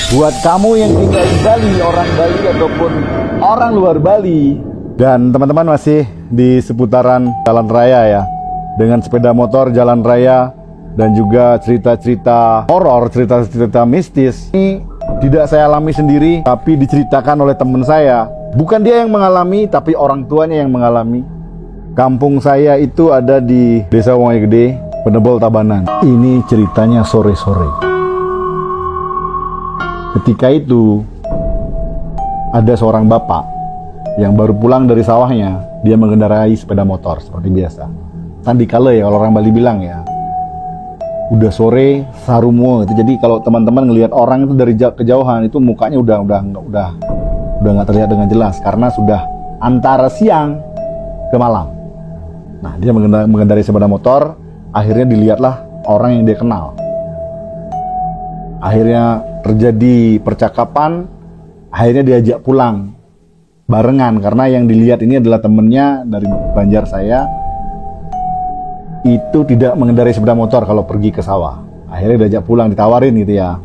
Buat kamu yang tinggal di Bali, orang Bali ataupun orang luar Bali, dan teman-teman masih di seputaran jalan raya ya, dengan sepeda motor jalan raya dan juga cerita-cerita horor, cerita-cerita mistis. Ini tidak saya alami sendiri, tapi diceritakan oleh teman saya. Bukan dia yang mengalami, tapi orang tuanya yang mengalami. Kampung saya itu ada di Desa Wongai Gede, Penebol Tabanan. Ini ceritanya sore-sore. Ketika itu ada seorang bapak yang baru pulang dari sawahnya. Dia mengendarai sepeda motor seperti biasa. Tandikala ya kalau orang Bali bilang ya. Udah sore sarumo itu. Jadi kalau teman-teman ngelihat orang itu dari kejauhan itu mukanya udah nggak terlihat dengan jelas karena sudah antara siang ke malam. Nah, dia mengendarai sepeda motor, akhirnya dilihatlah orang yang dia kenal. Akhirnya terjadi percakapan, akhirnya diajak pulang barengan karena yang dilihat ini adalah temennya dari Banjar saya. Itu tidak mengendarai sepeda motor kalau pergi ke sawah. Akhirnya diajak pulang, ditawarin gitu ya.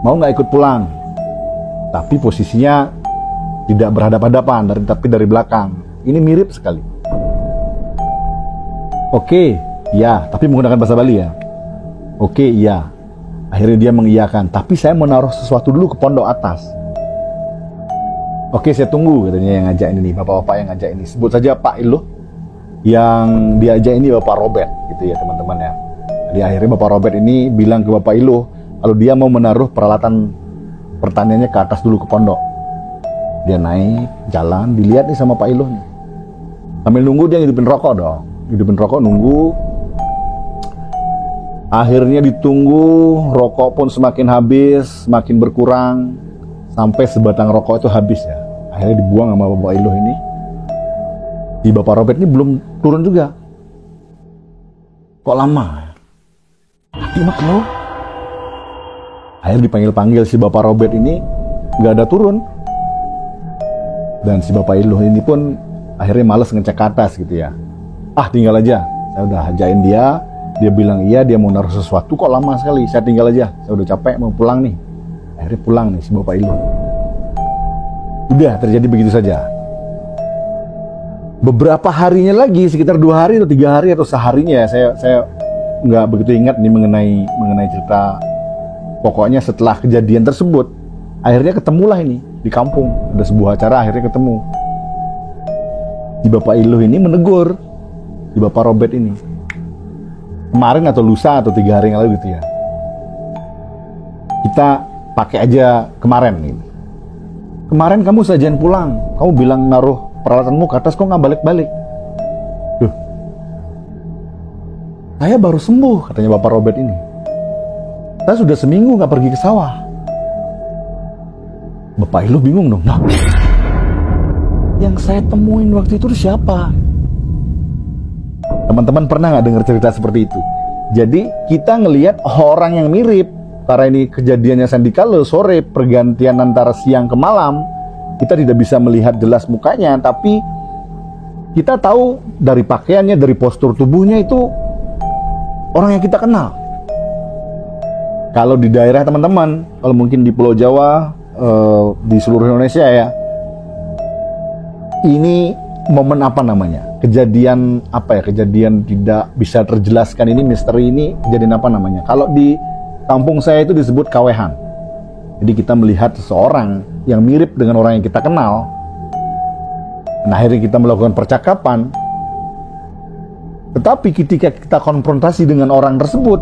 Mau nggak ikut pulang? Tapi posisinya tidak berhadapan-hadapan, tapi dari belakang. Ini mirip sekali. Oke, ya, tapi menggunakan bahasa Bali ya. Oke, iya. Akhirnya dia mengiyakan, tapi saya mau naruh sesuatu dulu ke pondok atas. Oke, saya tunggu, katanya yang ngajak ini, bapak-bapak yang ngajak ini. Sebut saja Pak Iluh. Yang diajak ini Bapak Robert, gitu ya teman-teman ya. Jadi akhirnya Bapak Robert ini bilang ke Bapak Iluh, kalau dia mau menaruh peralatan pertaniannya ke atas dulu ke pondok. Dia naik, jalan, dilihat nih sama Pak Iluh nih. Sambil nunggu dia ngidupin rokok dong. Ngidupin rokok, nunggu. Akhirnya ditunggu, rokok pun semakin habis, semakin berkurang, sampai sebatang rokok itu habis ya. Akhirnya dibuang sama Bapak Iluh ini. Di Bapak Robert ini belum turun juga. Kok lama? Gimana lo? Akhirnya dipanggil-panggil si Bapak Robert ini, nggak ada turun. Dan si Bapak Iluh ini pun akhirnya males ngecek ke atas gitu ya. Ah, tinggal aja. Saya udah hajain dia. Dia bilang iya, dia mau naruh sesuatu, kok lama sekali. Saya tinggal aja, saya udah capek mau pulang nih. Akhirnya pulang nih si Bapak Iluh. Udah terjadi begitu saja. Beberapa harinya lagi, sekitar 2 hari atau 3 hari atau seharinya, saya nggak begitu ingat nih mengenai cerita. Pokoknya setelah kejadian tersebut, akhirnya ketemulah ini di kampung. Ada sebuah acara, akhirnya ketemu. Si Bapak Iluh ini menegur si Bapak Robert ini. Kemarin atau lusa atau 3 hari yang lalu gitu ya. Kita pakai aja kemarin nih. Kemarin kamu sajian pulang, kamu bilang naruh peralatanmu ke atas, kok nggak balik-balik? Duh, saya baru sembuh, katanya Bapak Robert ini. Saya sudah seminggu nggak pergi ke sawah. Bapak Iluh bingung dong. Nah, yang saya temuin waktu itu siapa? Teman-teman pernah nggak dengar cerita seperti itu? Jadi kita ngelihat orang yang mirip, karena ini kejadiannya sandikala sore, pergantian antara siang ke malam. Kita tidak bisa melihat jelas mukanya, tapi kita tahu dari pakaiannya, dari postur tubuhnya itu orang yang kita kenal. Kalau di daerah teman-teman, kalau mungkin di Pulau Jawa, di seluruh Indonesia ya, ini momen apa namanya? Kejadian apa ya? Kejadian tidak bisa terjelaskan ini, misteri ini, kejadian apa namanya? Kalau di kampung saya itu disebut kawehan. Jadi kita melihat seseorang yang mirip dengan orang yang kita kenal. Nah, akhirnya kita melakukan percakapan. Tetapi ketika kita konfrontasi dengan orang tersebut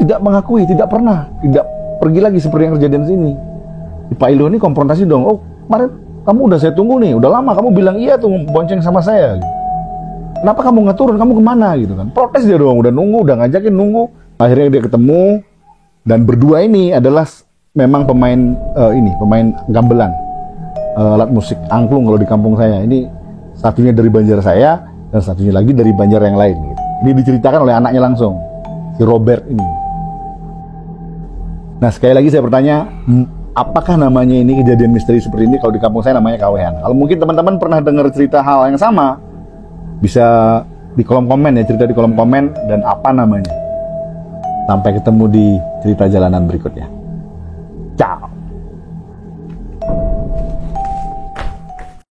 tidak mengakui, tidak pernah, tidak pergi lagi seperti yang kejadian sini. Di Pak Iluh ini konfrontasi dong. Oh, kemarin kamu udah saya tunggu nih, udah lama kamu bilang iya tuh bonceng sama saya. Kenapa kamu nggak turun? Kamu kemana gitu kan? Protes dia dong, udah nunggu, udah ngajakin nunggu. Akhirnya dia ketemu dan berdua ini adalah memang pemain pemain gamelan, alat musik angklung kalau di kampung saya. Ini satunya dari Banjar saya dan satunya lagi dari Banjar yang lain. Gitu. Ini diceritakan oleh anaknya langsung, si Robert ini. Nah, sekali lagi saya bertanya, apakah namanya ini kejadian misteri seperti ini? Kalau di kampung saya namanya kawehan. Kalau mungkin teman-teman pernah dengar cerita hal yang sama, bisa di kolom komen ya, cerita di kolom komen dan apa namanya. Sampai ketemu di cerita jalanan berikutnya. Ciao.